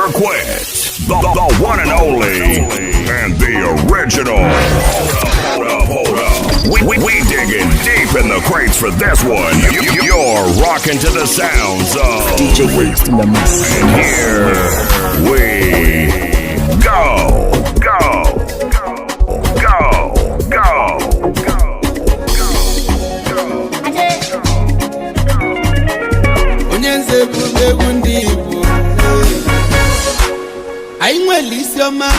never quit. The one and only, and the original. Hold up. We digging deep in the crates for this one. You're rocking to the sounds of Djwest in the mix. And here we go. I release your man,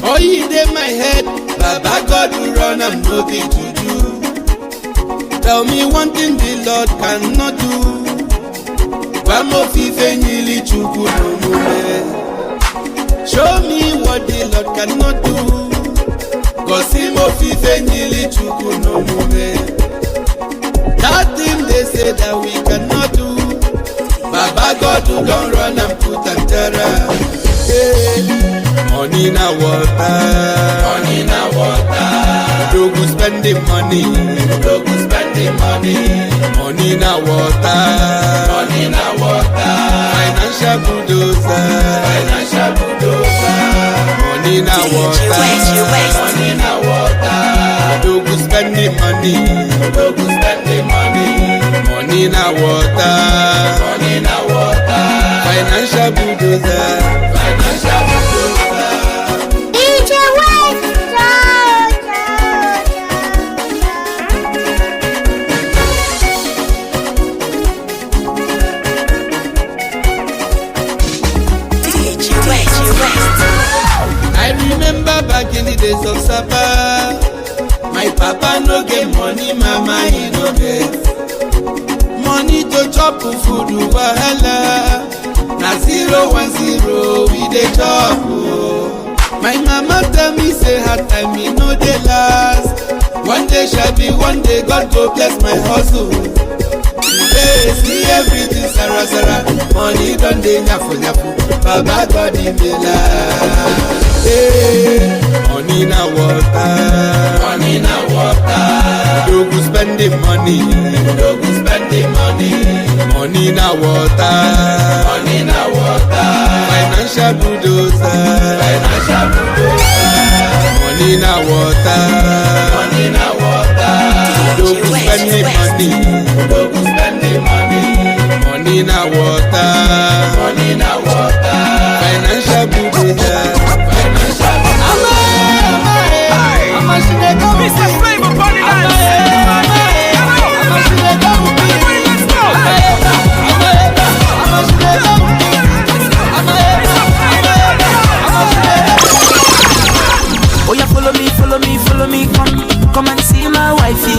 oh you in my head, Baba God will run and nothing to do. Tell me one thing the Lord cannot do. Vamo fife nili chuku no mule. Show me what the Lord cannot do. Gosimo fife nili chuku no mule. That thing they say that we cannot do, Baba God will don't run and put and terror. Money na water, money na water. Dogu spending money, dogu spending money. Money na water, money na water. Financial bulldozer, financial bulldozer. Money na water, money na water. Dogu spending money, dogu spending money. Money na water, money na water. Financial bulldozer. I remember back in the days of Sapa, my papa no get money, mama he no get money to chop food wahala. Na 010 we dey chop. My mama tell me say hard time me no dey last. One day shall be one day, God go bless my hustle. Today see everything sara sara, money don dey nyafu nyafu, Baba God in me life. Hey, money na water, money na water. Dogu spending money, dogu spending money. Money na water, money na water. Financial bulldozer, financial bulldozer. Money na water, money na water. Dogu spending money, dogu spending money. Money na water, money na water. Financial bulldozer. Mr. Flavor Party Night. Oh yeah, follow me, come and see my wifey,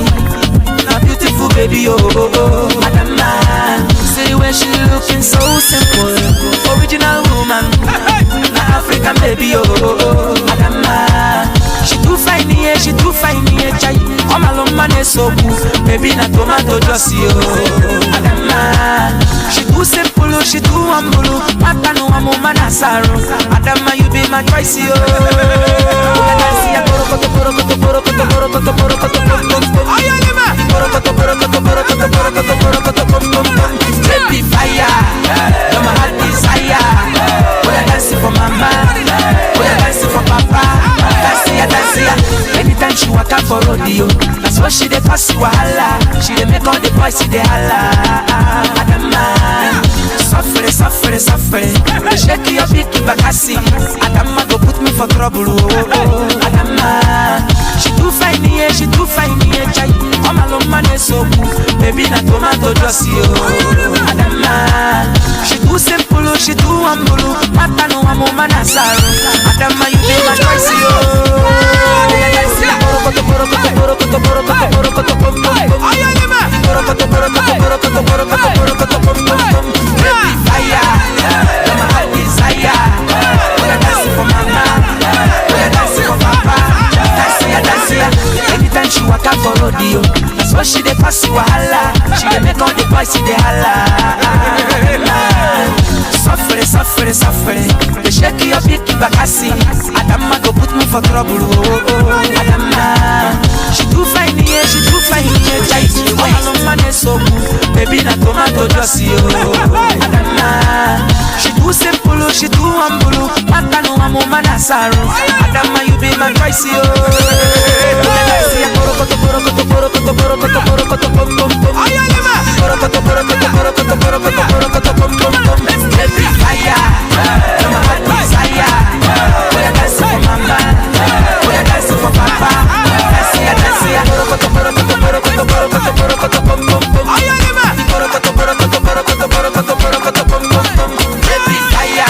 my beautiful baby, oh, Adama. See where she looking so simple, original woman, my African baby, oh, Adama. She too fine, yeah, chai. All my long man is so cool, baby na tomato juicy, oh, Adama. She too simple, she too humble, mata no amo manasaro. Adama, you be my choice, oh. Baby fire, you're my heart desire. When I dance for mama, when I dance for papa, dance ya. Anytime she walk out for rodeo, that's what she dey pass wahala. She dey make all the boys see the holla. Adama, suffer. Shake your big bakasi. Adama go put me for trouble. Adama, she too fine, yeah, chai. All my long man is so cool, baby na tomato juicy, oh. Adama, she too simple, she too humble, mata no amo manasaro. Adama, you be my choice, oh. Baby fire, you're my heart desire. When I dance for mama, when I dance for papa, dance ya. Anytime she walk out for rodeo, that's what she dey pass wahala. She dey make all the boys see the holla. Suffer. They shake your big bakasi. Adama go put me for trouble, oh. Adama, she too fine, yeah, chai. All my long man is so cool, baby na tomato juicy, oh. Adama, she too simple, she too humble. Nasaru. Adama, you be my voice, yo. Every fire, you're my heart desire. We are dancing for mama, we are dancing for papa. Dancia, dancia, every fire,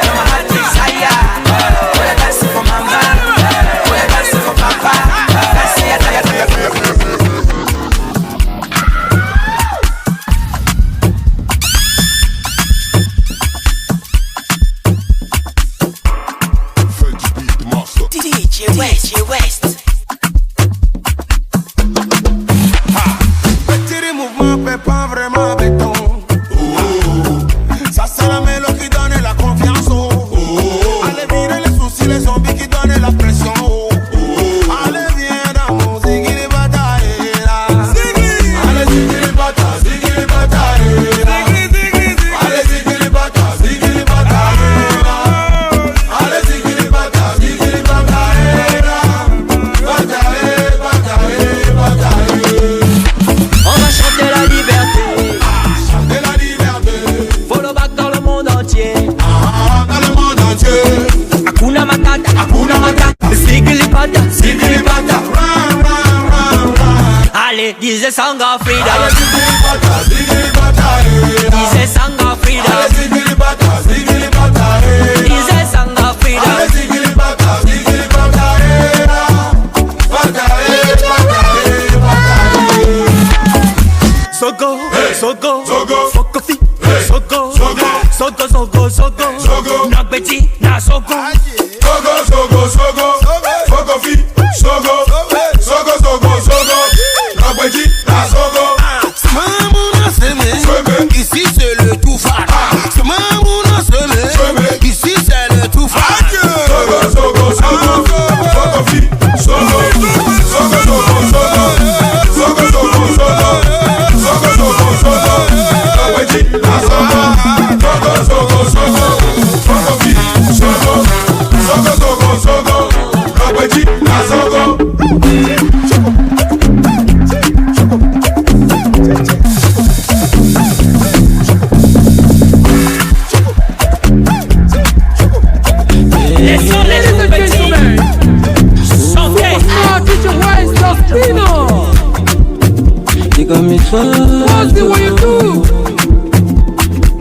you're my heart desire. We are dancing for mama, we are dancing for papa. Dancia, dancia. Djwest. Petit mouvement fait pas vraiment béton. Ça c'est la mélodie qui donne la confiance. Allez virer les soucis, les zombies qui donnent la pression. Allez viens dans mon zigili bataille. Allez zigili bataille, zigili bataille. Allez zigili bataille, zigili bataille. Allez zigili bataille, zigili bataille. On va chanter la liberté. Chanter la liberté. Follow back dans le monde entier. Dans le monde entier. Hakuna Matata, Hakuna Matata. Zigili bata. Zigili bata. Run, run, run, run. Allez, disait Song of Freedom. Allez, zigili bata, zigili bata, Disait Song of Freedom. allez, zigili bata, zigili bata, Disait Song of Freedom. allez, zigili bata, zigili bata, bata, bata. Sogo, sogo, Sogo. Fokofi, sogo, Sogo. sogo, sogo, sogo, Sogo. Nagbeti, na sogo. Sogo, sogo, sogo, Fokofi, sogo, sogo, sogo, sogo, Nagbeji, na sogo. Mamouna semé, ici c'est le tout fat. Mamouna semé, ici c'est le tout fat. Sogo, sogo, sogo, Fokofi, sogo, sogo, sogo, sogo, sogo, sogo, sogo, sogo, sogo, sogo, Nagbeji, na sogo. Sogo, sogo, sogo, Fokofi, sogo, sogo, sogo, sogo, Nagbeji, na sogo. Laissons les tout petits chanter. You got me fine. What's the way you do?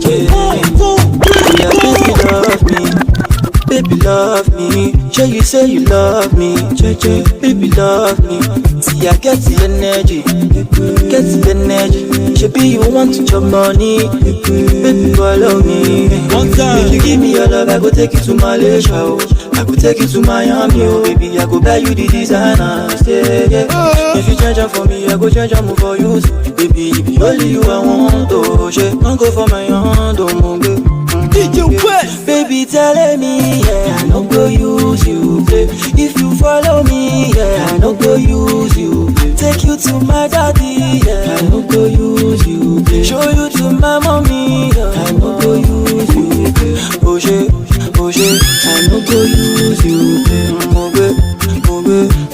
Yeah, baby love me, sure you say you love me, baby love me. See I get the energy, Should you want to chop money, baby follow me. One time, if you give me your love, I go take you to Malaysia, oh. I go take you to Miami, oh baby, I go buy you the designer, yeah. If you change them for me, I go change them for you, baby. If you only you I want, oh shit, don't go for my hand, oh my baby. Djwest. Baby telling me, yeah, I no go use you, play. If you follow me, yeah, I no go use you, play. Take you to my daddy, yeah, I no go use you, play. Show you to my mommy, yeah, I no go use you, play. Oh shit, I no go use you, play.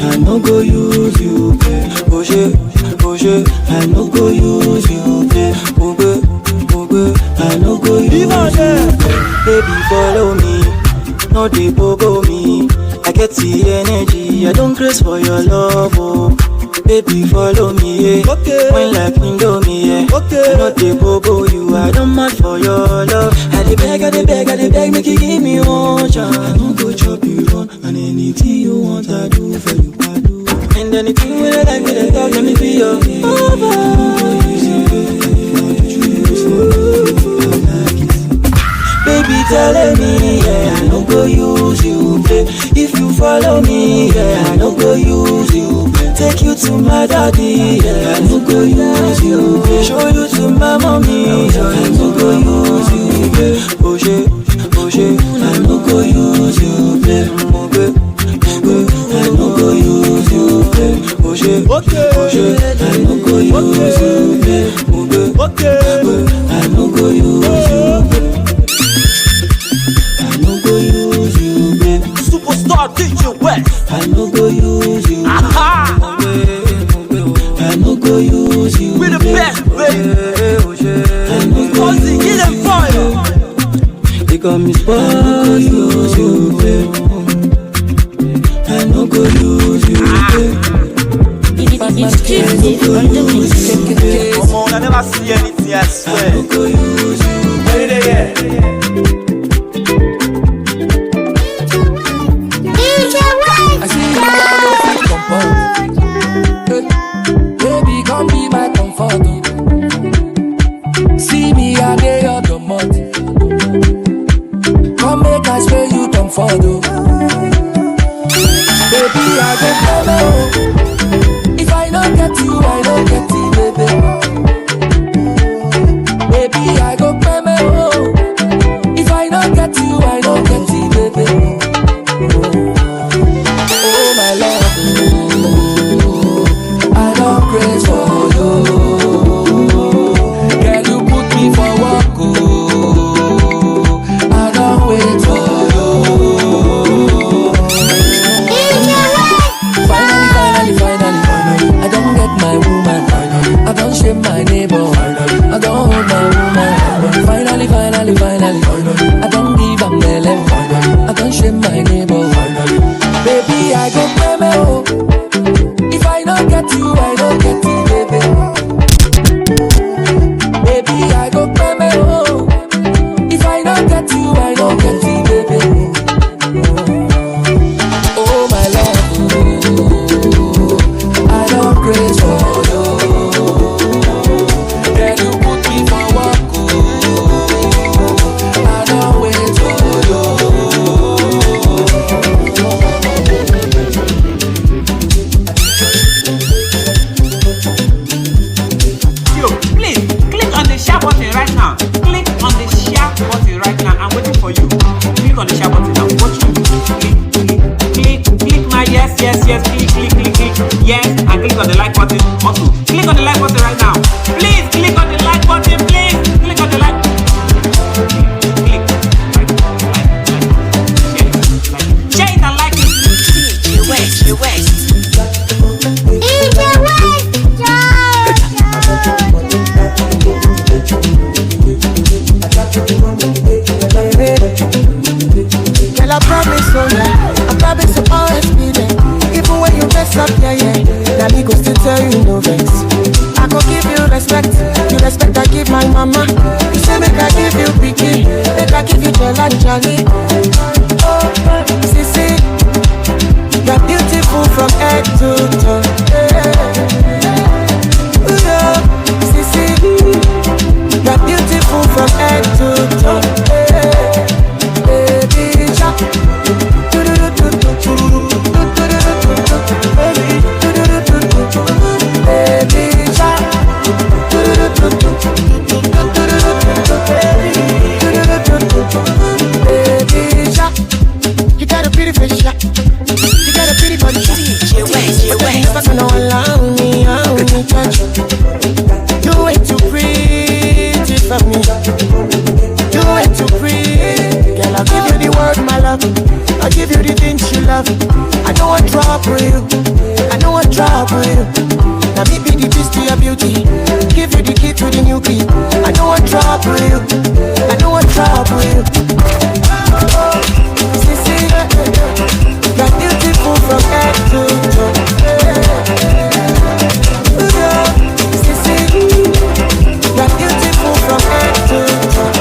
I no go use you, play. Oh shit, I no go use you, play. I no go use you, baby follow me, no dey bogo me. I get the energy, I don't craze for your love, oh. Baby follow me, yeah. Okay. When like Indomie, yeah. Okay. I know dey bogo you, I don't mad for your love. I dey beg, make you give me one chance. I don't go chop you run, and anything you want I do for you, I do. And anything when I like me, they talk, let me be your baby telling me, yeah, I no go use you, play. If you follow me, yeah, I no go use you, play. Take you to my daddy, yeah, I no go use you, play. Show you to my mommy, yeah, I no go use you, play. Oh shit, I no go use you, play. I no go use you, play. Oh shit, I no go use you, play. I no go use you, play. I no go use you, babe. I no go use you. Aha! I no go use you. We the best, baby. I no go Cozy, get them fire. They call me spoil you, babe. I no go use you, babe. It's Tuesday on the week. Come on, I never see anything, I swear. I no go use you. Where they at? I see you now, no fit compose. Baby, come be my comfort. See me a day of the month. Come make I spray you comfort. Baby, I go come. If I don't get you, I don't get you, baby. Baby, I go come. If I don't get you, I don't get you, baby. Oh my love, I don't craze for you. Can you put me for work? I don't wait for you. Finally, I don't get my woman. I don't shame my neighbor. I don't hold my woman. Finally, I don't give up the level. I don't shame my neighbor. Baby, I go memo. If I don't get you, I don't get you, baby. Baby, I go memo. If I don't get you, I don't get you, baby. Oh my love, I don't craze for you. Can you put me for work? I don't wait for you. Button right now. Click on the share button right now. I'm waiting for you. Click on the share button now. Watch you. Click my yes. Click. Yes, and click on the like button. Also, click on the like button right now. Please click on the like button. Please click on the like. Click. Share it and like it. Djwest. Girl, I promise, oh yeah, I promise to always be there. Even when you mess up, yeah. Now me go still tell you no vex. I go give you respect, the respect I give my mama. You say make I give you picky, make I give you Jolly. Oh, Sissy, you're beautiful from head to toe. Yeah. Sissy, you're beautiful from head to toe. You got a pretty face, you got a pretty body. You're not gonna allow me, I only touch you. You ain't too pretty for me. You ain't too pretty. Girl, I'll give you the word, my love. I'll give you the things you love. I know what trouble you. I know what trouble you. Now me be the beast to your beauty. Give you the key to the new key. I know what trouble you. I know what trouble you. Oh, Sissy, you're beautiful from head to toe. Sissy, you're beautiful from head to toe.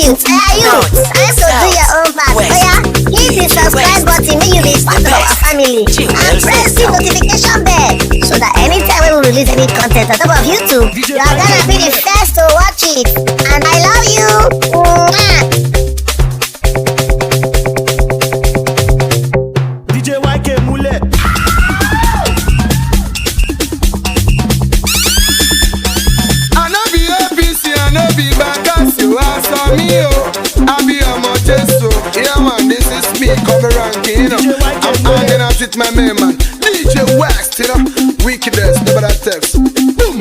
youths. Time to do your own part. Hit the subscribe button, make you be part of our family. And press the notification bell so that anytime when we release any content on top of YouTube, you are gonna be the first to watch it. And I love you. DJ YK Mule. I know be APC, I know be Bagas, you answer me, oh. I be a Mocheso, yeah man, this is me, cover ranking, you know. I'm hanging out with my main man, Djwest, you know. Wickedest, never that text. Boom.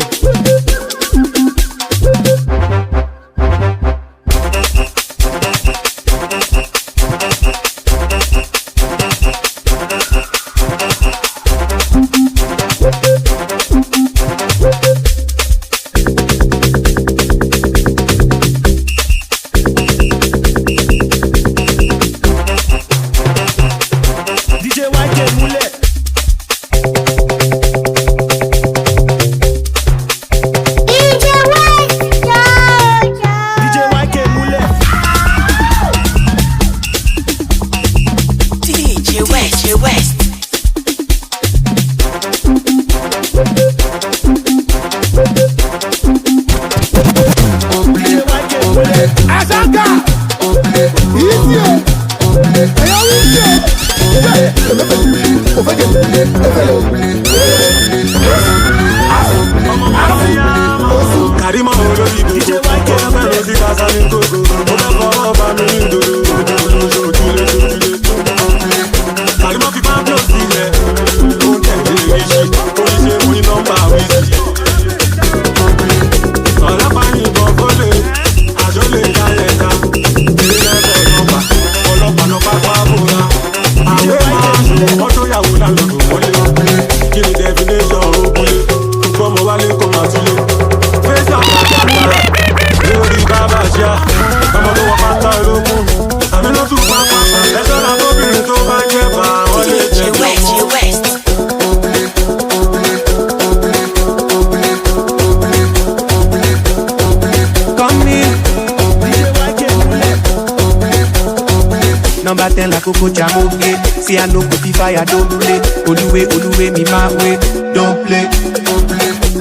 Number 10 la Coco Jamoke. See I no go be fire, don't play. Oluwe, me my way, don't play.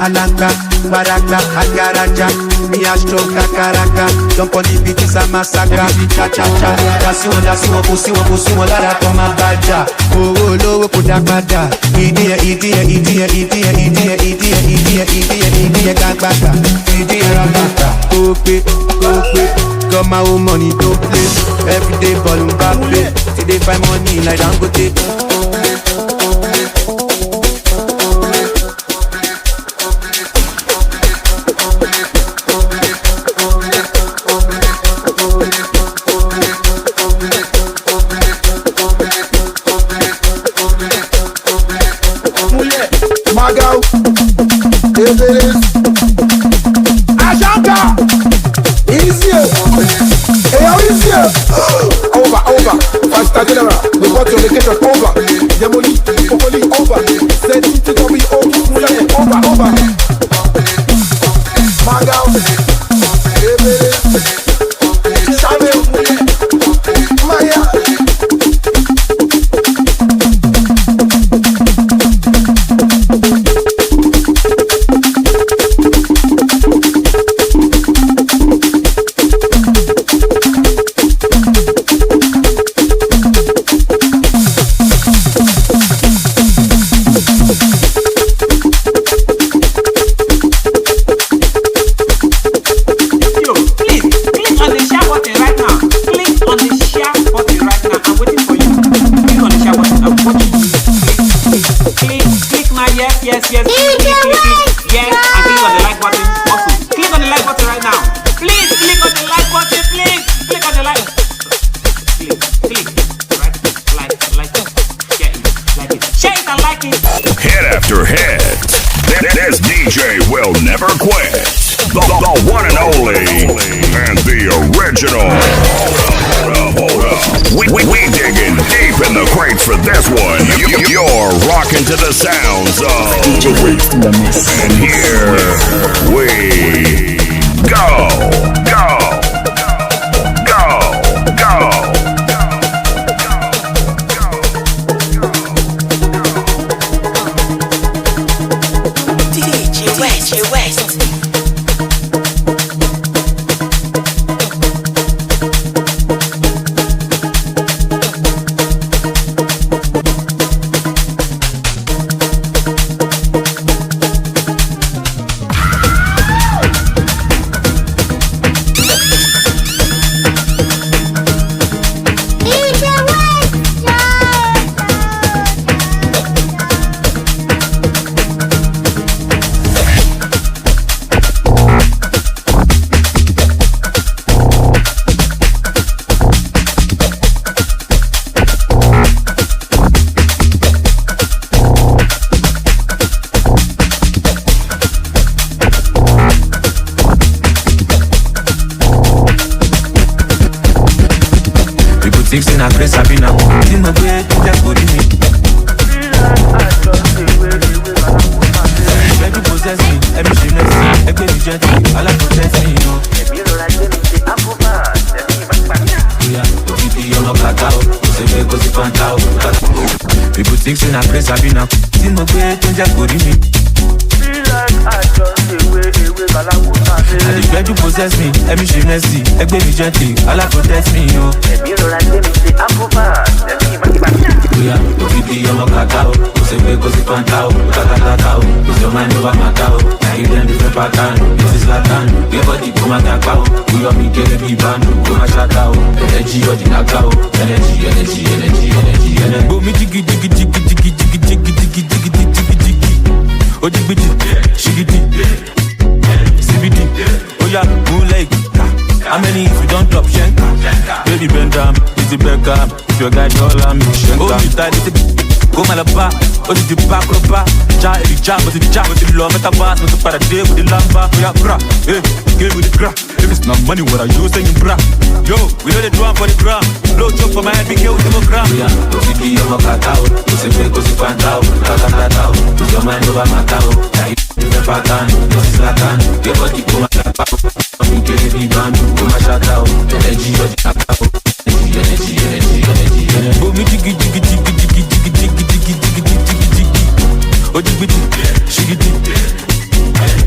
Alanga, Baraka, Agaraja. Me a stroke, Kakaraka. Jump on the beat, it's a massacre. Cha-cha-cha. Dasi-won, pusi-won, lara koma baja. Oh, lowo, kodakbada. Idiye, gagbada. Idiye, rabata. Kope. Got my own money, don't play. Every day ballin' back play. Till they find money like Dangote. Magal, Ajanga, easier, easier. Over, faster general. We got your location over. Demoli, Popoli over. Send it to me over. Magal, Shamil, Maya. Yes. Click. Yes, and click on the like button. Also, click on the like button right now. Please click on the like button. Please click on the like. Click. Right? Like it. Share it and like it. Hit after hit. This DJ will never quit. The one and only and the original. Hold up. We digging deep in the crates for this one. You're rocking to the sounds of Djwest. And here we go. protect me, yo. People think say na grace I be now. See no way to just go to me. Feel like I just away, and the girl you possess me, let me show mercy. Egg baby gently, Allah protect me, yo. Yeah, Obibi yomo kakao, Osebe kosi pantao, Kakakakao, it's your mind over matao. Now you learn different pattern, this is Latin. Give body to my kakao, we are me getting me band, go my shakao. Energy or the nakao, energy. Go me jiggy. Ojibiti, shigiti, Sability. Oh yeah, moonlight. How many if you don't drop shanka? Baby bend down, easy back up. If your guy call on me, shanka. Oh, you tight, go malaba. Oh, the back of the bar. Ja, the jab, but the law, metaverse, with the paradigm, with the lamba. We are bra, game with the crack. If it's not money, what are you saying, bra? Yo, we know the drum for the gram. Blow chop for my head, be here with the gram. Yeah, Obibi yomo kakao, Osebe kosi pantao, Kakakakao, it's your mind over matao. Now you different pattern, this is Latin. Give body to my kakao, you get me band, go my shakao. Energy or the kakao, energy. Go me jiggy. Ojibiti, shigiti,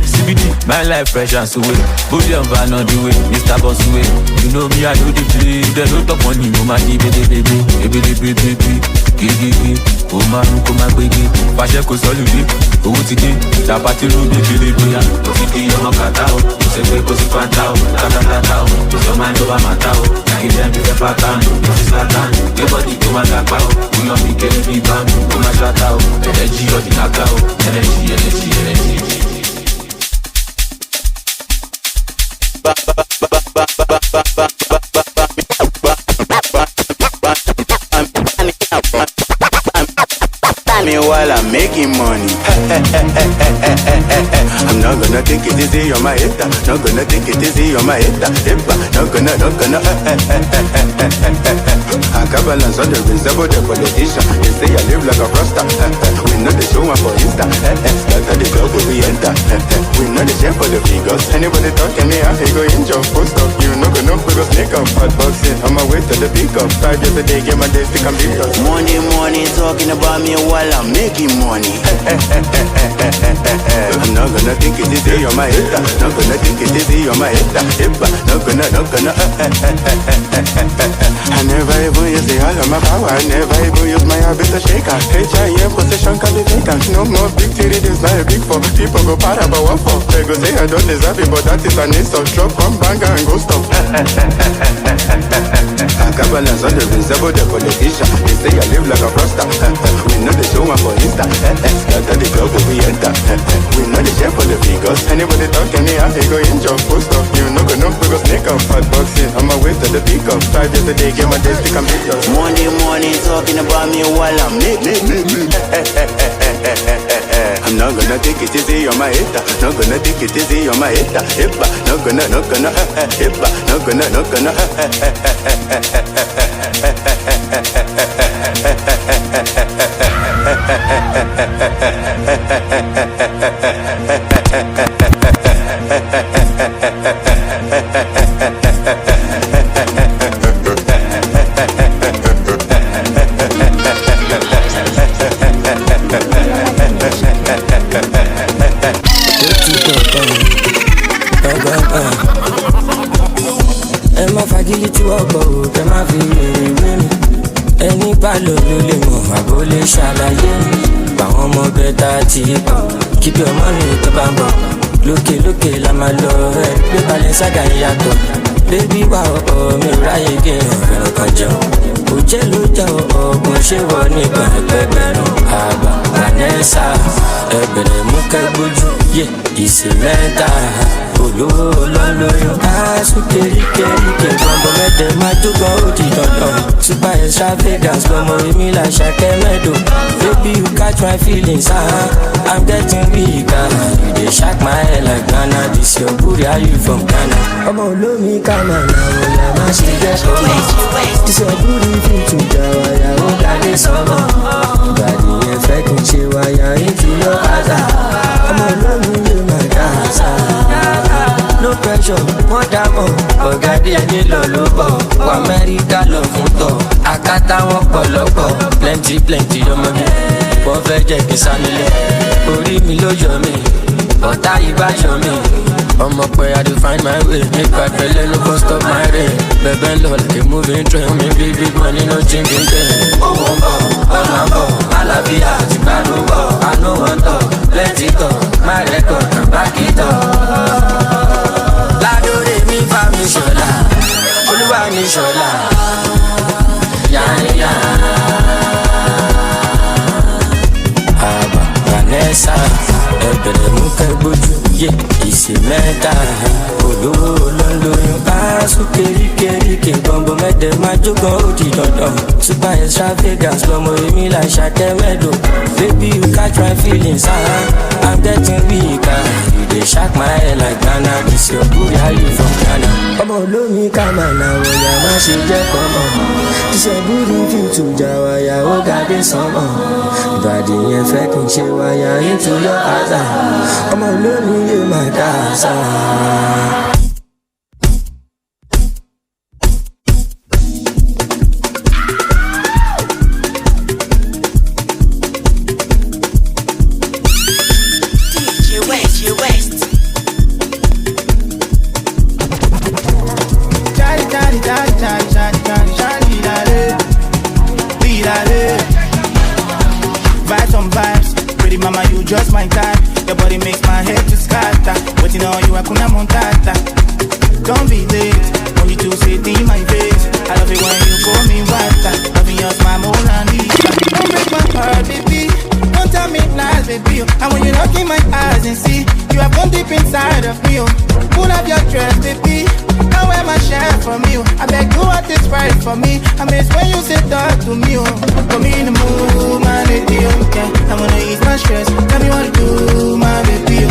Sability. My life fresh and so way. Body and van on the way, Mr. Boss way. You know me, I know the play. They don't talk money, no my baby. Gigi, come on, baby. Fashe ko solide, owo ti de. Chapati ru baby. Obibi yomo kakao, Osebe kosi pantao, Kakakakao, it's your mind over matao. Now you learn different pattern, this is Latin. Give body to my kakao, we are me getting me band, go my shakao. Energy or the nakao, energy. While I'm making money, I'm not gonna take it easy on my head. Not gonna take it easy on my head. Not gonna. I can balance on the reservoir, the politician. They say I live like a rasta. We know the show one for Insta. Scatter the club where we enter. We know the share for the figures. Anybody talking me, I go in your post up. You know gonna we go sneak up hot boxing. On my way to the peak up. 5 years a day, get my days to come beat us. Money, talking about me while I'm making money. I'm not gonna think it easy on my head. Not gonna think it easy on my head. Not gonna. I never even use the all of my power. I never even use my habit to shake her. HIM possession can be vacant. No more big titty, this not a big four. People go para about what for? They go say I don't deserve it, but that is an insult. Drop one banger and go stop. I can balance on the reservoir, the politician. They say I live like a rasta. We know the show one for Insta. Scatter the club where we enter. We know the share for the figures. Anybody talking me, I go in your post up. You know we go sneak up hot boxing. On my way to the peak up. 5 years a day, get my days to come beat us. Money, talking about me while I'm making. I'm not gonna take it easy on my head. Not gonna take it easy on my head. Not gonna. Fagility ọ̀pọ̀ kẹ má fi èrè wé mi. Ẹni bá lò ló lè mọ̀ àbó lè ṣàlàyé. Báwọn ọmọ bẹ́ta ti pọ̀, keep your money tó bá ń bọ̀. Lókè la máa lọ ẹ̀ gbé balẹ̀ sága ìyàtọ̀. Bébí wà ọ̀pọ̀ mi ò ráyè gé ọ̀rẹ́ kan jẹun. Kò jẹ́ ló jẹ́ ọ̀gbọ̀n ṣé wọ nígbà ẹgbẹ̀rún. Àgbà Vanessa ẹgbẹ̀rẹ̀ mú kẹ́gbójú yé ìsìn mẹ́ta. Olówó lọ́lọ́yọ̀ aṣọ kéríkéríké gbọ̀ngbọ̀n mẹ́tẹ̀ máa jókòó ó di dandan. Super extravagance lọmọ èmi là ṣàkẹ́ mẹ́dọ̀. Baby you catch my feelings, I'm getting weak. You dey shake my head like Ghana. This your booty, how you from Ghana? Ọmọ olómi kàmá náà ọ̀yà má ṣe jẹ́ ọmọ. This your booty fit to jà wáyà ó dálé sọ́mọ. Ìbàdí yẹn fẹ́ kí n ṣe wáyà ètí yọ àdá. Ọmọ olómi lè má dá àṣà. No pressure, wọ́n dàmọ̀. Ọ̀gá díẹ̀ nílò ló bọ̀. Wọ Amẹ́ríkà lọ fún tọ̀. Àkátá wọn pọ̀lọ́pọ̀. Plenty ọmọge. Wọ́n fẹ́ jẹ́ kí sánilẹ̀. Orí mi ló yọ mí. Ọ̀tá ìbáṣọ mi. Ọmọ pé I dey find my way. Nípa ìpẹ́lẹ́ ló kọ́ stop my rain. Bẹ̀bẹ̀ ń lọ like a moving train. Mi bí big money no changing train. Owó ń bọ̀, ọ̀nà ń bọ̀. Àlàáfíà àti gbádùn bọ̀. I no wan talk, plenty talk. My record can back it up. Ládòrè mi fa mi ṣọlá. Olúwa mi ṣọlá. Yáyá. Àbá Vanessa. Ẹbẹ̀rẹ̀ mú kẹ́gbójú. Yé ìṣe mẹ́ta. Olówó olóńlóyún. Aṣọ kéríkéríkè. Gbọ̀ngbọ̀n mẹ́tẹ̀ máa jókòó ó di dandan. Super extravagance lọmọ èmi láì ṣàkẹ́mẹ́dò. Baby you catch my feelings. I'm getting weaker. You dey shock my head like Ghana. This your booty, how you from Ghana? Ọmọ olómi kàmá náà wọ̀nyà má ṣe jẹ́ kọ́mọ̀. This your booty fit to jà wáyà ó gàdé sánmọ̀. Ìbàdí yẹn fẹ́ kí n ṣe wáyà into your house. Ọmọ olómi yé máa dá àṣà. Just my type, your body makes my head to scatter. Waiting on you, Hakuna Montata. Don't be late, when you two sit in my face. I love it when you call me Wata. Loving your smile more than Lisa. Don't break my heart, baby. Don't tell me lies, baby. And when you look in my eyes and see you have gone deep inside of me. Pull up your dress, baby. I wear my shirt from you. I beg you what is right for me. I miss when you say talk to me. Put me in the mood, my lady. Yeah. I wanna ease my stress. Tell me what to do, my baby.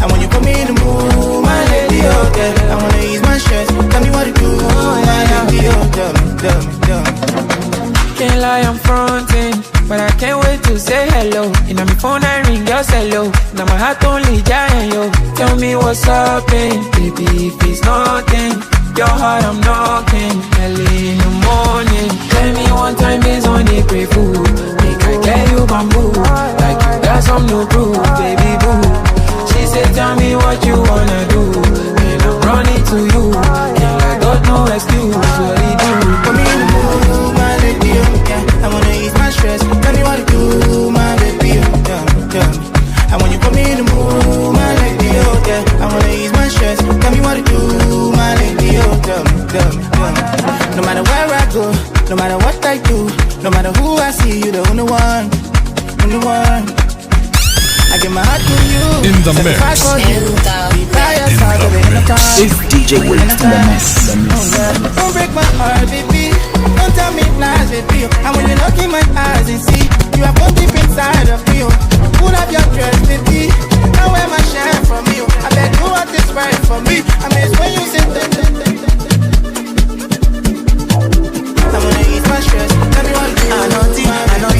And when you put me in the mood, my lady. I wanna ease my stress. Tell me what to do, my lady. Can't lie, I'm fronting, but I can't wait to say hello. And on my phone I ring your cello. Now my heart only giant, yo. Tell me what's up, baby, if it's nothing. Your heart I'm knocking, early in the morning. Tell me one time is on the pray food. Make I get you bamboo, like you got some new proof, baby boo. She said tell me what you wanna do, and I'm running to you. And I got no excuse, what he do. Come in the mood, my lady, yeah. I wanna ease my stress. Tell me what to do, my baby, yeah. And when you put me in the mood, my lady, yeah. I wanna ease my stress. Tell me what to do, my lady, No matter where I go, no matter what I do, no matter who I see, you the only one, only one. I give my heart to you. In the mix. It's DJ Djwest in the mix. Don't break my heart, baby. Don't tell me lies, baby. And when you look in my eyes and see you have gone deep inside of me. Pull up your dress, baby. I wear my shirt from you. I beg you what is right for me. I miss when you sit there. I wanna ease my stress. Tell me what you do. I know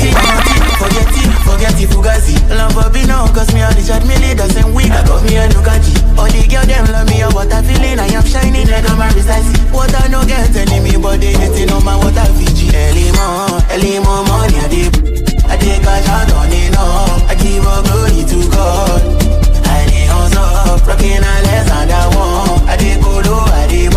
forget it, Fugazi. Love for me now, cause me all the chat me lead the same week. I got me a Nukaji. All the girls them love me, what I feeling, I am shining like I'm a precise. What I no get enemy, but they hating on my water Fiji. Early more money, I take a shot on it now. I give a glory to God. I dey hustle, rocking a less than that one. I dey go low, I dey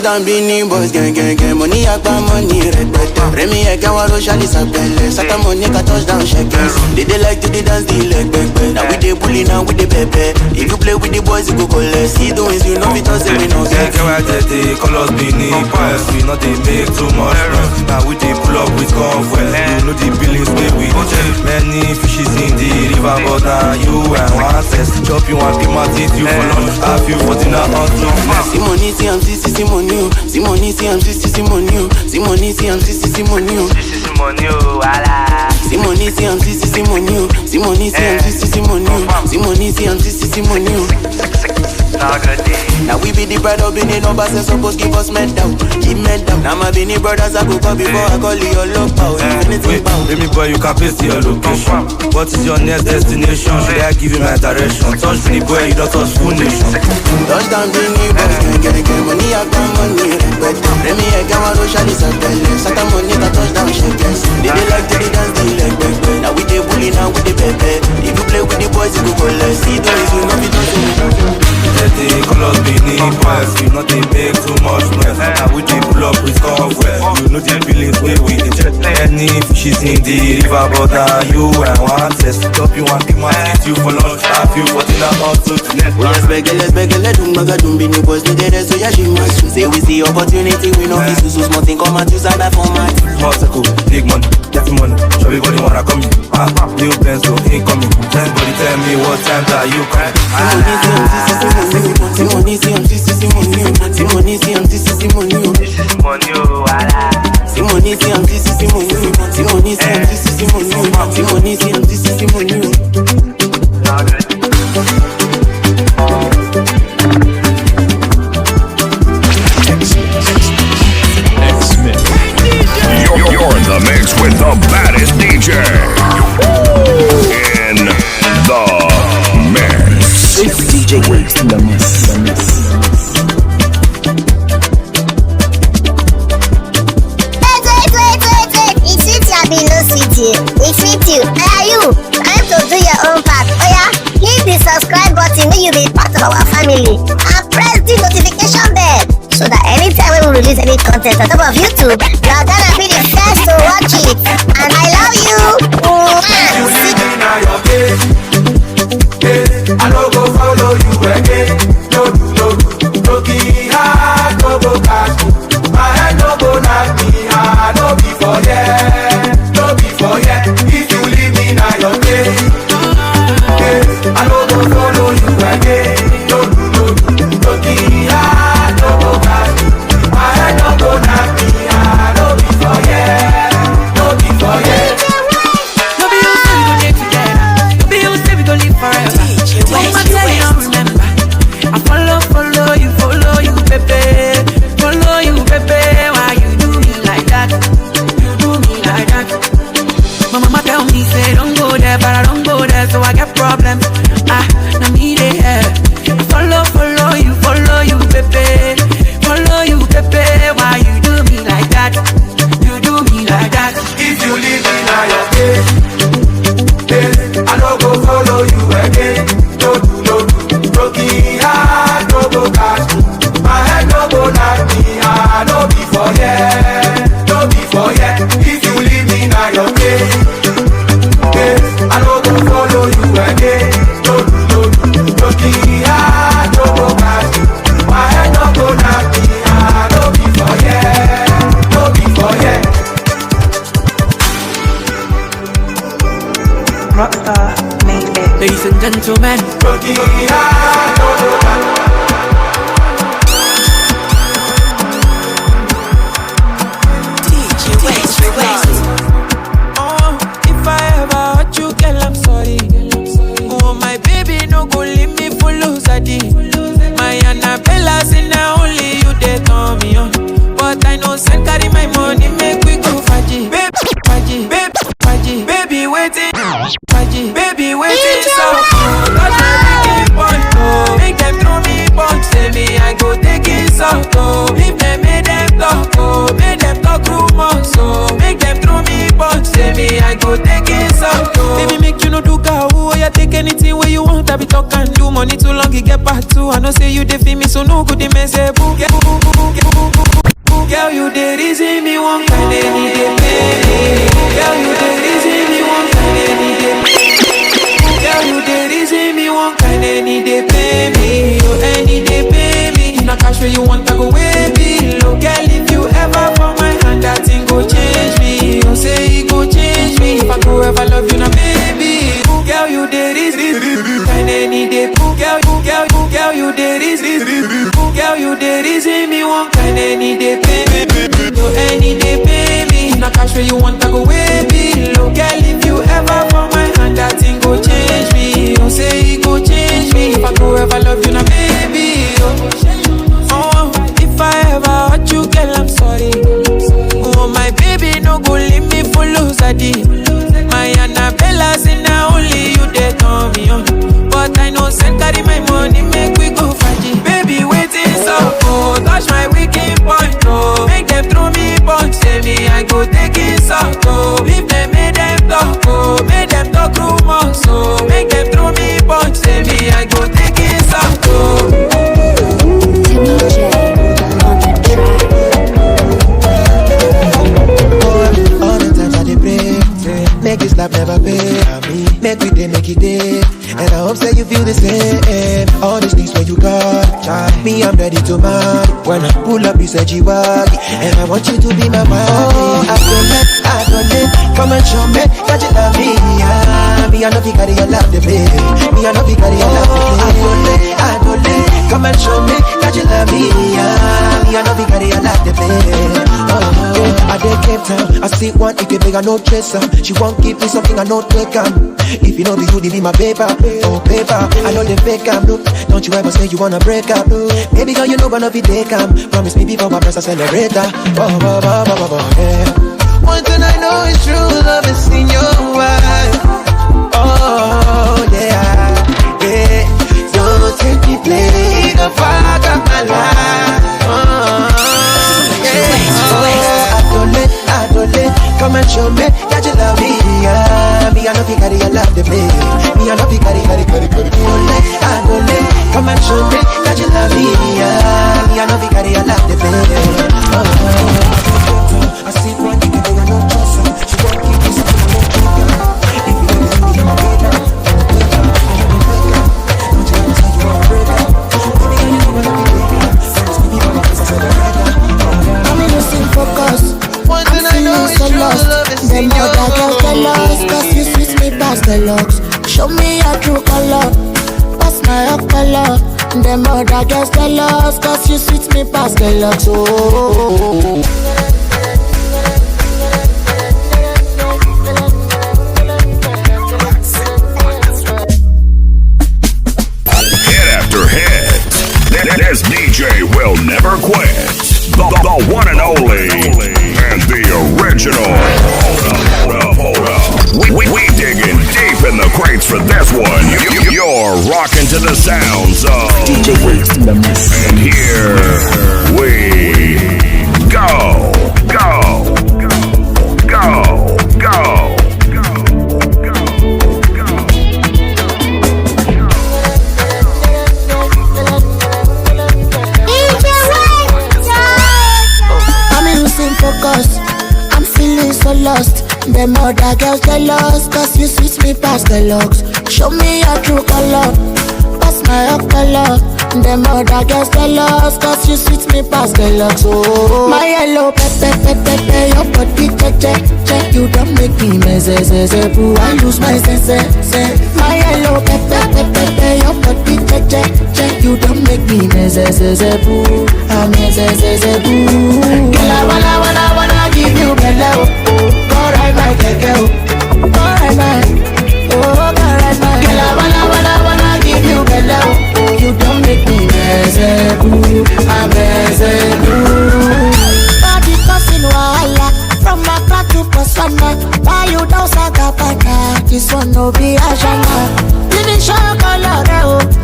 Touchdown Beanie Boys, gang. Money akpa money red. REMA Ekawaro Shali Sapele. Saka money ka touchdown shekels. They like to dance the leg back. Now we dey bully, now we dey pepe. If you play with the boys, you go collect. See the wins, you know we toss them, we no get. They call us Beanie Boys. We know they make too much noise. Now we dey pull up with convoy. You know the billings where we many fishes in the river, but now you and one test. Chop you and be my teeth, you for lunch. Have you for dinner on top. Simoni, Simoni, Simoni, Simoni, Simoni, Simoni, Simoni, Simoni. Now we be the pride of Benin numbers and supposed give us medal. Keep medal. Now my Benin brothers I go call before I call your love power. Wait, baby boy, you can paste your location. What is your next destination? Should I give you my direction? Touch me boy, you don't touch full nation. Touchdown Benin Boys, gang. Money akpa money red. REMA Ekawaro Shali Sapele. Saka money ka touchdown shekels. They like to dance the leg back. Now we dey bully, now we dey pepe. If you play with the boys, you go collect. See those you know we don't. They call us Beanie Boys. We know they make too much noise. Now we dey pull up with convoy. You know the billings where we dey. Any fishes in the river, but now you and one test. Chop you and be my teeth, you for lunch. Have you for dinner on to the net. Let's beg, Beanie Boys need the rest, so yeah, she must. Say we see opportunity, we know this is small thing, come and use that format. Small circle, big money, get money. Show everybody wanna come in. New plans, so incoming. Everybody tell me what time that you come. Simoni, You're in the mix with the baddest DJ. In the mix. It's DJ Djwest in the mix. Wait. It's with you, below city. It's with you. Where are you? Time to do your own part. Oh yeah, hit the subscribe button when you be part of our family. And press the notification bell. So that anytime we release any content on top of YouTube, you are gonna be the first to watch it. And I love you. I no go follow you again. No be hard, no go catch me. My head no go knock me hard. No be for yeah. If you leave me now your day. I no go follow you again. No be hard, no go catch me. My head no go knock me hard. No be for yeah. No be you say we go live together. No be you say we go live forever. Mama tell you don't remember. I follow you, baby. Follow you, baby. Why you do me like that? You do me like that. My mama tell me say don't go there, but I don't go there, so I get problems. Now me they have. I follow you, baby. Follow you, baby. Why you do me like that? You do me like that. If you leave me now your day, I no go follow you again. No be hard, no go catch me. My head no go knock me hard. No be for yeah. If you leave me now your day, I no go follow you again. No be hard, no go catch me. My head no go knock me hard. No be for yeah. Rockstar made it. Ladies and gentlemen, oh, if I ever hurt you, girl, I'm sorry. Oh, my baby, no go leave me for losadi. My Annabella's in now only you they call me on. But I know send carry my money, make we go faji. Baby, waiting. Baby, waiting. So, touch my big point, oh. Make them throw me punch, say me, I go take it out, oh. If them make them talk, oh. Make them talk rumors, oh. Make them throw me punch, say me, I go take it out, oh. Baby, make you no do cow, oh. You take anything where you want, I be talk and do money too long. song, you get part two. I know say you dey feel me, so no good, they mess up. Girl, you dey reason me one kind, any day, baby. Girl, you dey reason me one kind, any day. Girl, you dey reason me one kind, any day, baby. Oh, any day, baby. If na cash where you want, I go way below. Girl, if you ever for my hand, that thing go change me. You say it go change me. If I go ever love you, now baby. Girl, you dey reason kind, any day. Girl, you dey reason. Girl, you dey reason me one kind, any day, baby. So any day, baby. If na cash where you want, I go way below. Girl, if you ever for my hand, that thing go change me. You say it go change me. If I go ever love you, now baby. Oh, if I ever hurt you, girl, I'm sorry. Oh, my baby, no go leave me for losadi. My Annabella's in now, only you they call me on. But I know send carry my money, make we go faji. Baby, waiting so cold, touch my weekend point, oh. Make them throw me punch, say me I go take it so cold. If they made them talk, oh, make them talk rumors, so make them throw me punch, say me I go take it so cold. All the times I dey pray, make this life never pay. Make we day, make it day. And I hope that you feel the same. All these things when you got me, I'm ready to mad. When I pull up, you said you walk, and I want you to be my wife. Oh, I don't let, come and show me that you love me. Me, I know you carry your love to me. Me, I know you carry your love to me. I don't let, come and show me that you love me. Me, I know you carry your love to me. Oh, yeah, I did Cape Town. I see one, if you big, I know chaser. She won't give me something, I know take her. If you know the you, be my paper. Oh, paper, I know the fake am. Don't you ever say you wanna break up. Baby girl, you know gonna be take am. Promise me before my press, I celebrate her. Yeah. One thing I know is true love is in your eyes. Oh, yeah, yeah. Don't take me play the fuck up my life. Yeah. Oh, I don't let, come and show me that you love me. Me, I know you carry your love to me. Me, I know you carry. I don't let, come and show me that you love me. Me, I know you carry your love to me. I see one thing, I know trust her. She won't give me something, I won't take her. If you don't be my baby, don't you ever say you wanna break up. Baby, you know what I'm doing. Promise me, be my best, I said I'm losing focus. One thing I know is true love is in your eyes. Cause you sweet me past the looks. Show me your true color. What's my up color? Them other girls jealous. Cause you sweet me past the looks. Oh. Hit after hit. This DJ will never quit. The one and only, and the original. Hold up. We digging deep in the crates for this one. You're rocking to the sounds of Djwest. And here we go. Focus, I'm feeling so lost. Them other girls jealous. Cause you switch me past the looks. Show me your true color. What's my up color? Them other girls jealous. Cause you switch me past the looks. Oh, my yellow pepe, your body check. You don't make me mess. Boo, I lose my sense. My yellow pepe, your body check. You don't make me mess. Boo, I'm boo. Girl, I wanna give you bello. Go ride my keke. Go ride my. Girl, I wanna give you bello. You don't make me mess. Boo, I'm boo. Body causing wahala. From Accra to Botswana. Why you don't Sagapana? This one no be Ashana. Living show color,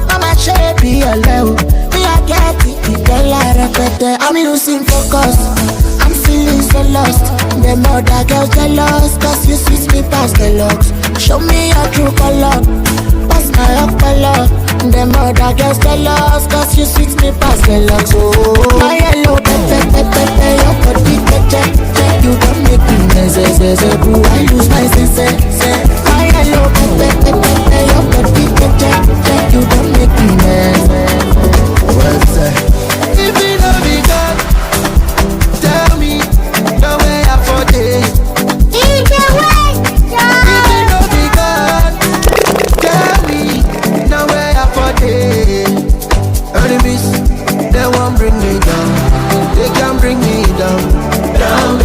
mama shape be a level. Me I get it, I'm losing focus. I'm feeling so lost. Them other girls jealous. Cause you switch me past the looks. Show me your true color. What's my up color? Them other girls jealous, cause you sweet me past the locks. My yellow pepe, your body check. You don't make me necessary, boo, I lose my sense. My yellow pepe, your body check. You don't make me necessary. What's that? If you know me, God, tell me the way I forget. If you know me, God, tell me the way I forget. Enemies, they won't bring me down. They can't bring me down. Down.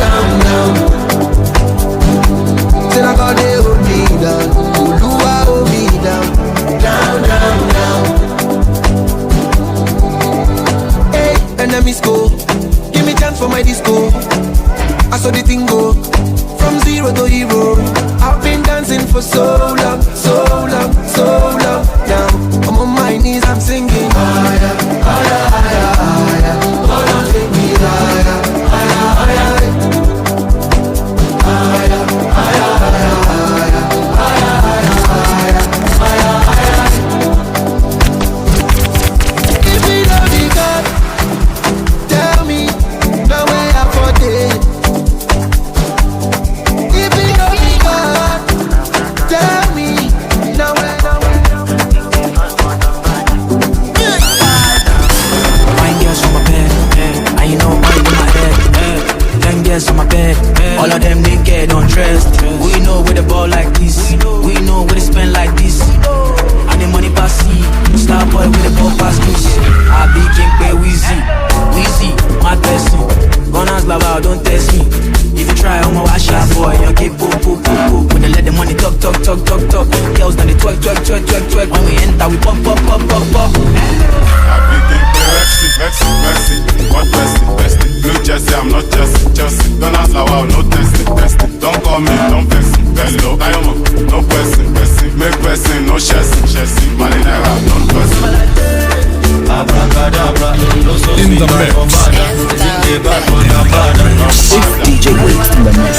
Till I got they hold me down. Oluwa hold me down. Down. Hey, enemies go. Give me chance for my disco. I saw the thing go. From zero to hero. I've been dancing for so long. Now I'm on my knees, I'm singing. Higher. Oh, don't take me higher. If you know the God, tell me the way I forget. If you know the God, tell me the way. Fine girls from my bed, and you know I'm in my head. 10 girls on my bed, all of them naked, undressed. We know where the ball like this, we know where they spend like this. And the money pass see, star boy with the ball pass loose. I be king pay Weezy, my person. Gunners lava, don't test me. If you try, I'm a wash out boy. You keep poop. When they let the money talk. Girls done the twerk. When we enter, we pop. I be king Maxi, what bestie? Blue Jersey, I'm not Chelsea. Don't ask Lawa, no testing. Don't call me, don't vex me. Hello, Diamond, no person. Make person, no chassis. Marley, Naira, don't person. Abracadabra, in the mix. DJ Djwest in the mix.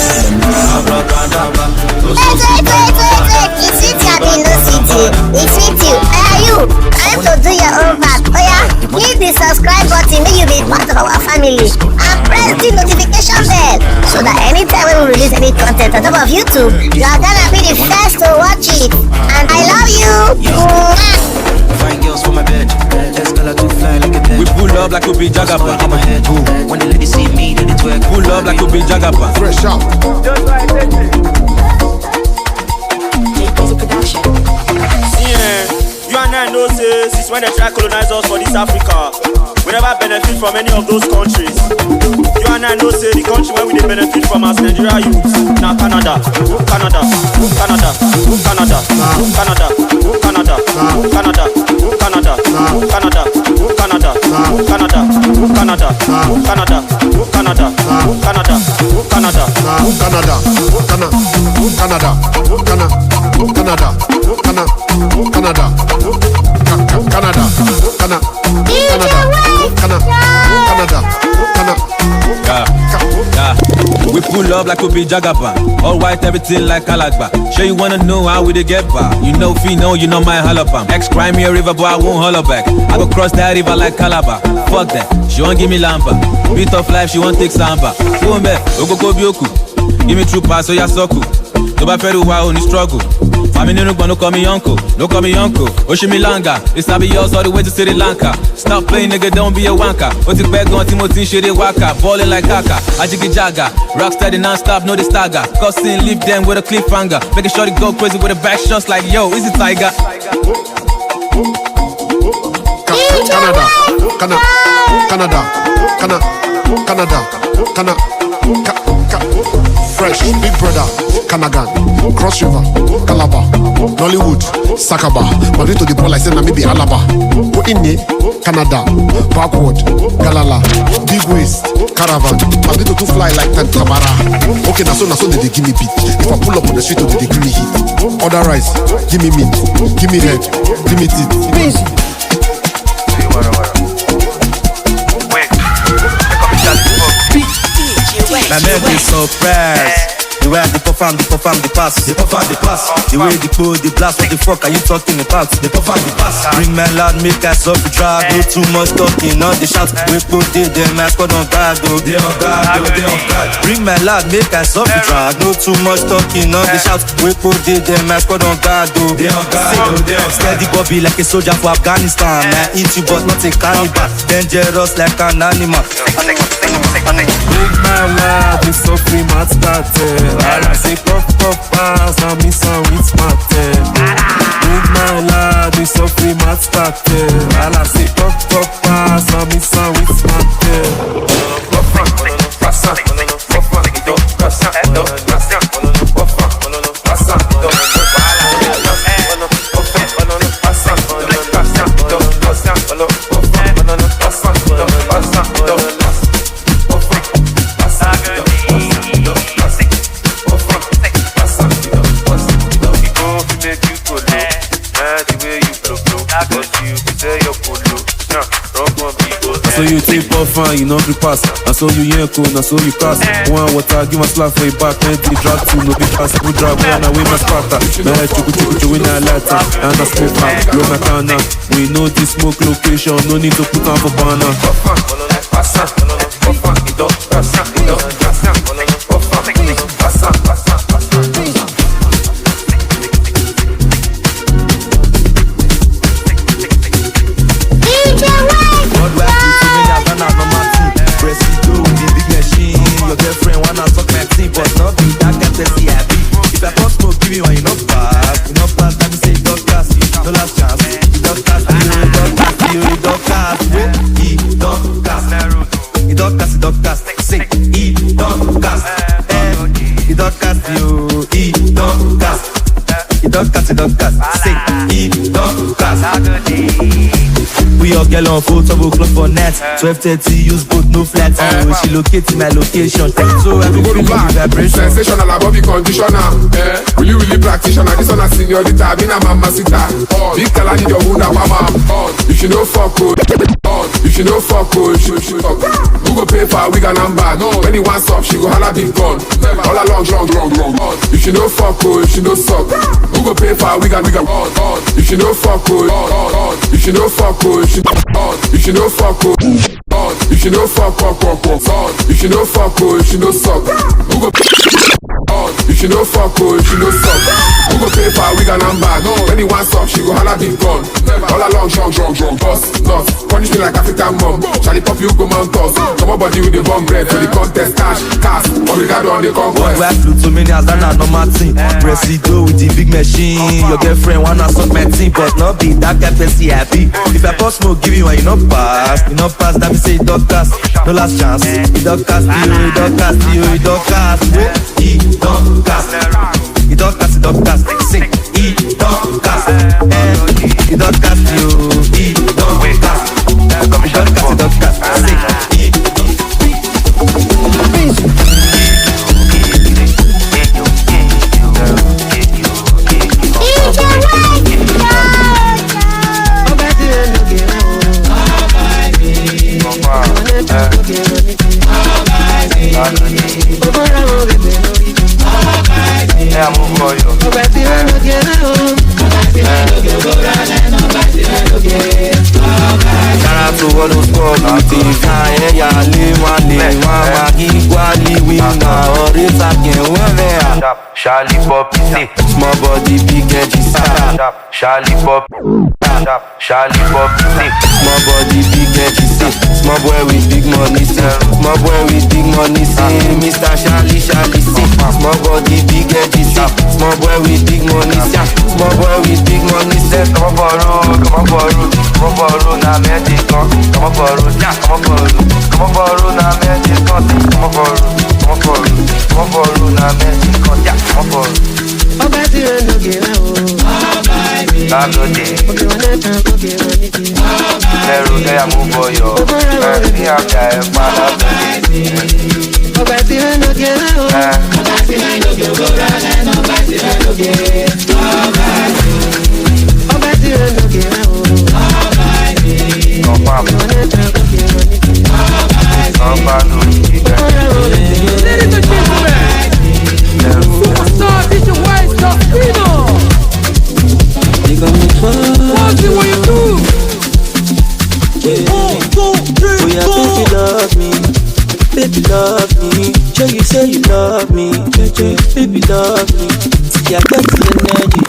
It's with you, I've no city. It's with you. Are you? Time to do your own part. Oh yeah, hit the subscribe button, make you be part of our family. And press the notification bell, so that anytime we release any content on top of YouTube, you are gonna be the first to watch it. And I love you. Fine girls for my bed, escalate to fly like a bird. We pull up like we be Jagapa. On my head, when the ladies see me, they twerk. Pull up like we be Jagapa. Fresh out. You and I know say since when they try colonize us for this Africa, we never benefit from any of those countries. You and I know say the country where we they benefit from as Nigeria youths. Now Canada. We pull up like we be Jagaban. All white, everything like Alagba. Sure you wanna know how we dey get by. You know Fino, you know my halabam. Ex-crime me a river, but I won't holler back. I go cross that river like Calabar. Fuck that, she won't give me lamba. Beat of life, she won't take samba. Boombe, Ogoko Bioku. Give me true pass, so ya soku. Toba Peru, why only struggle. Family no call me uncle, Oshimilanga, it's not be yours all the way to Sri Lanka. Stop playing, nigga, don't be a wanker. What's it back on Timothy, shit, waka, balling like Kaka, Ajiki Jaga, rock steady non-stop, no the stagger. Cussing, leave them with a cliffhanger, making sure they go crazy with the back shots like, yo, is it Tiger? Canada. Fresh, Big Brother, Kanagan, Cross River, Calabar, Nollywood, Sakaba, Madrid to the ball, I said, maybe Alaba. Go in Canada, Backward, Galala, Big West, Caravan, Madrid to fly like Tabara. Okay, that's so they give me beat. If I pull up on the street, they give me heat. Order rice, give me meat, give me head, give me teeth. My man be surprised. The way they perform, the pass. They perform, the pass. The way they pull, the blast. What the fuck are you talking about? They perform, the pass. Bring my loud, make us up the drag. No too much talking, not the shout. We put them, I squad on guard, oh. They on guard, they on guard. Bring my loud, make us up the drag. No too much talking, not the shout. We put them, I squad on guard, oh. They on guard, they on guard. Steady Bobby like a soldier for Afghanistan. I eat you but not a cannibal. Dangerous like an animal. Big man lad, we so free mat started. I say puff pass, now me some with smarted. Big man lad, we so free mat started. I say puff pass, now me some with smarted. So you take off and you know the pass. And so you yank and so you cast. One water, give my slap for your back. Man, the drag to no be pass. Good drag, when I win my sparta. Man, chuku win a lighter. And I smoke out, blow my canna. We know this smoke location, no need to put on for banner. We all get on 4 o'clock for net. 12:30 use both no flat. She locate my location. So every vibration. Sensational above the conditioner. Really practitioner. This one a señorita. Been a mamacita. Big tell I need your wound mama. If you know fuck oh. If you know fuck oh, you should fuck. Who go pay for a wig and number? When he wants up, she go holla big gun. All along, wrong. If you know fuck oh, if you know suck. Who go pay for a wig and if you know fuck oh, if you know fuck oh, if you know fuck oh, if you know fuck if you know fuck oh, if you know suck. Who go if you know fuck oh, if you know suck. Who go pay for a wig and number? When he wants up, she go holla big gun. All along, wrong. Boss, not punish me like African mom. SHALIPOPI, you go man toss. Come on, body with the bomb bread for the contest. Cash, obrigado on the conquest. I flew too many as that no matin. Presido with the big machine. Your girlfriend wanna suck my team, but not be that guy person happy. If I post smoke, give you one, you not pass. That me say dog cast. No last chance. You dog cast, you dog cast, you dog cast. He dog cast. He dog cast, he dog cast. Sing. He dog cast. He dog cast, you. He dog cast. He dog cast, he dog cast. Sing. SHALIPOPI, small body, big edgy side. SHALIPOPI, SHALIPOPI, small body, big edgy side. Small boy with big money, small boy with big money, Mr. Shali, small body, big edgy side. Small boy with big money, small boy with big money, come on borrow, na medical. Come on borrow, na medical. Come on borrow, na medical. Come on borrow. Ẹrù ní àmúbọyọ̀, ní àjà ẹ̀pá lábẹ́ love me. See, I get the energy.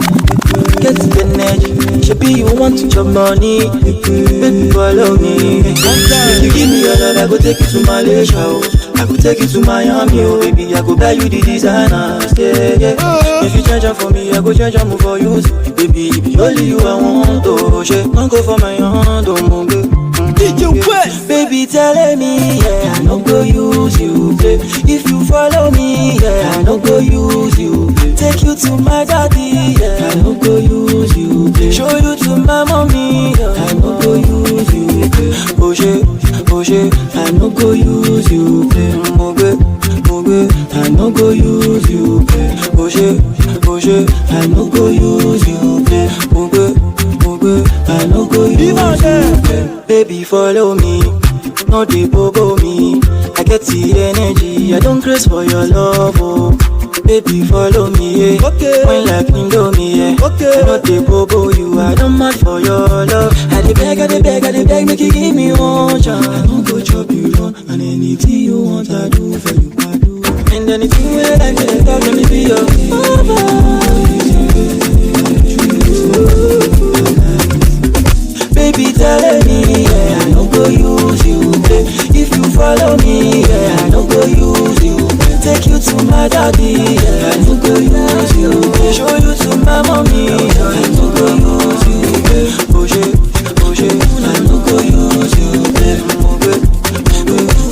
Maybe you want to chop money, baby follow me. If you give me your love, I go take you to Malaysia, oh. I go take you to Miami, oh baby. I go buy you the designers, yeah. If you change up for me, I go change up move for you, baby. If only you I want, oh shit, don't go for my hand, oh my baby. Djwest, baby, telling me, yeah, I no go use you, play. If you follow me, yeah, I no go use you, play. Take you to my daddy, yeah, I no go use you, play. Show you to my mommy, yeah, I no go use you, play. Oh shit, I no go use you, play. I no go use you, play. Oh shit, I no go use you, play. I no go use you, play. Baby, follow me, no dey bobo me. I get the energy, I don't craze for your love, oh. Baby, follow me, yeah. Okay. When like Indomie, yeah. Okay. I no dey bobo you, I don't mad for your love. I dey beg, make you give me one chance. I don't go chop you down, and anything you want, I do for you, I do. And anything you like, I talk, let me be your lover. Baby, telling me, yeah, I no go use you, play. If you follow me, yeah, I no go use you, play. Take you to my daddy, yeah, I no go use you, play. Show you to my mommy, yeah, I no go use you, play. Oh shit, I no go use you, play.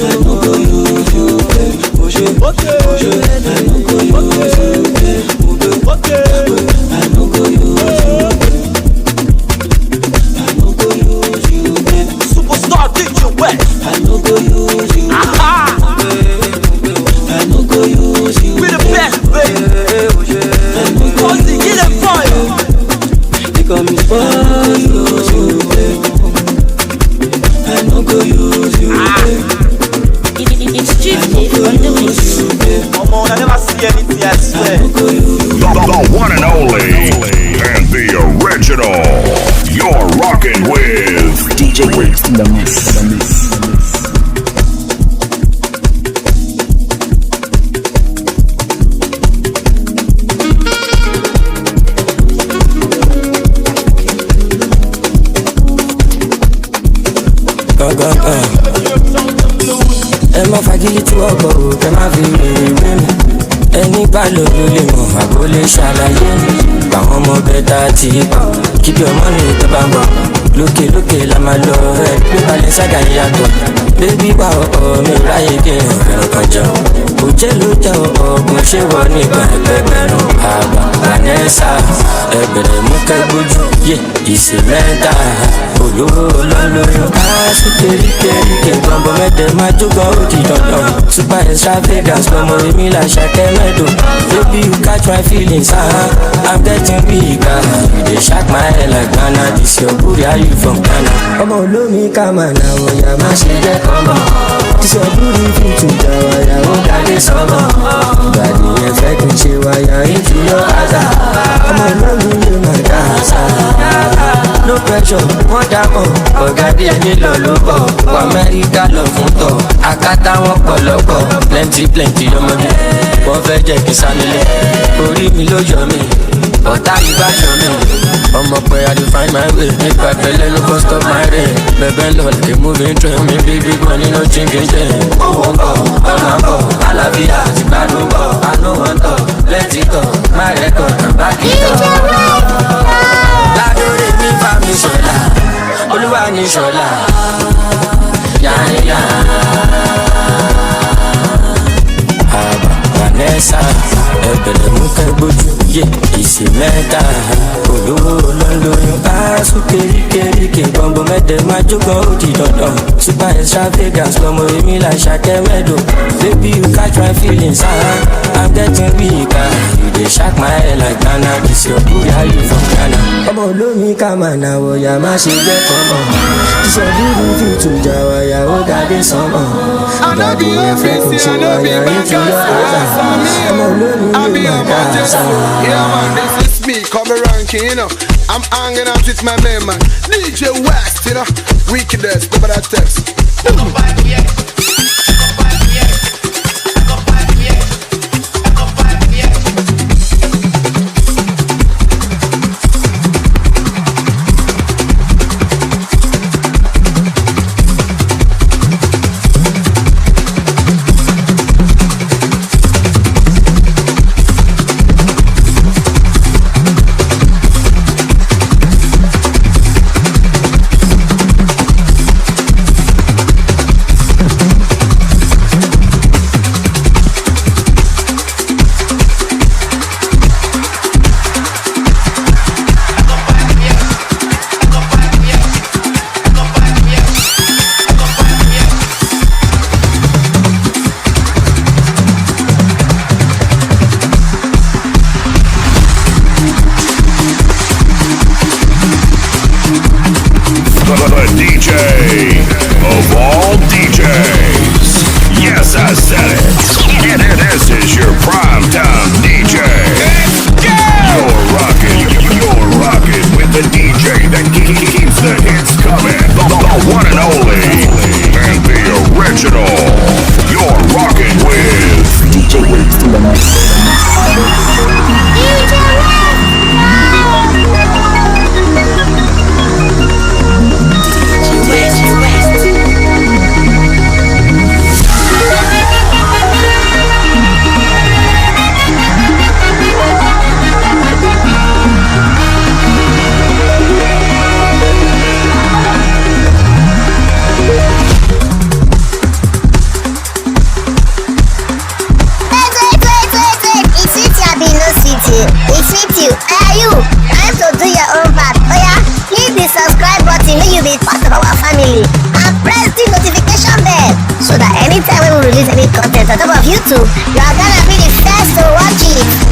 I no go use you, play. Oh shit, I no go use you, play. I no go use you, play. I no go use you. I no go use you. We the best, baby. Cause get it fire. They call me for you. I no go use you. It's cheap. I never see anything, I swear. The one and only and the original. You're rocking with Djwest in the mix. Ẹ má fagilé tí wọ́n gbọ́ o, kẹ́ má fi rèrè wé mi. Ẹni bá lò ló lè mọ̀, àbó lè ṣàlàyé mi. Báwọn ọmọ bẹ́tà ti pa, kíbi ọmọ mi tó bá ń bọ̀. Lókè la máa lọ, ẹ gbé balẹ̀ sága yàtọ̀. Bébí wà ọ̀ọ́ mi ráyè dé ẹ̀rọ kan jẹun. Kò jẹ́ ló jẹ́ ọ̀gbun ṣé wọ nígbà ẹgbẹ̀rún. Àgbà Vanessa, ẹgbẹ̀rẹ̀ mú kẹ́gbójú, yé ìsè mẹ́ta. Olówó olólóyún, aṣọ kéríkéríkè. Gbọ̀ngbọ̀ mẹ́tẹ̀ máa jókòó ó di dandan. Super extravagance lọmọ èmi là ṣàkẹ́ mẹ́dọ̀. Baby you catch my feelings, I'm getting bigger. You dey shock my head like Ghana, this your booty, how you from Ghana? Ọmọ olómi kàmá náà wọ̀nyà má ṣe jẹ́ kọ́mọ̀. This your booty fit to jà wáyà ó dálé sọ́mọ̀. Ìgbàdí yẹn fẹ́ kí n ṣe wáyà into your àzà. Ọmọ olómi ló máa dá àṣà. No pressure, wọ́n dàpọ̀. Ọ̀gá díẹ̀ nílò ló bọ̀. Wọ Amẹ́ríkà lọ fún tọ̀. Àkàtà wọn pọ̀lọ́pọ̀. Plenty ọmọdé. Wọ́n fẹ́ jẹ́ kí sálélé. Orí mi ló yọ mí. Ọ̀tá mi bá yọ mí. Ọmọ pé I dey find my way. Nípa ìpẹ́lẹ́ ló kọ́ stop my rain. Bẹ̀bẹ̀ lọ lè moving train. Mi bíbí gan nínú chicken chain. Owó ń bọ̀, ọ̀nà ń bọ̀. Àlàáfíà ti gbádùn bọ̀. Àánú wọn tọ̀, lẹ́tì tọ̀. Má rẹ́kọ̀ kàn bá kí tọ̀. Ládùúrè mi bá mi ṣọlá. Olúwa ní ṣọlá. Yáyá. Àbá Vanessa, ẹgbẹ̀rẹ̀ mú kẹ́gbójú, yé ìsè mẹ́ta. Olówó olólóyún, aṣọ kéríkéríkè. Gbọ̀ngbọ̀ mẹ́tẹ̀ máa jókòó ó di dandan. Super extravagance lọmọ èmi là ṣàkẹ́ mẹ́dọ̀. Baby you catch my feelings, I'm getting weaker. You dey shock my head like Ghana, this your booty, how you from Ghana? Ọmọ olómi kàmá náà wọ̀nyà má ṣe jẹ́ kọ́mọ̀. This your booty fit to jà wáyà ó dálé sọ́mọ̀. Ìgbàdí yẹn fẹ́ kí n ṣe wáyà into your àzà. Ọmọ olómi ló máa dá àṣà. Yeah man, this is me, cover ranking, you know. I'm hanging out with my man, Djwest, you know. Wickedest, remember that text. Yes, I said it. And this is your primetime DJ. You're rocking with the DJ that keeps the hits coming. The one and only, and the original. You're rocking with Djwest in the mix. It's with you. Are you trying to do your own part? Oh yeah, hit the subscribe button when you be part of our family and press the notification bell so that anytime when we release any content on top of YouTube, you are gonna be the first to watch it.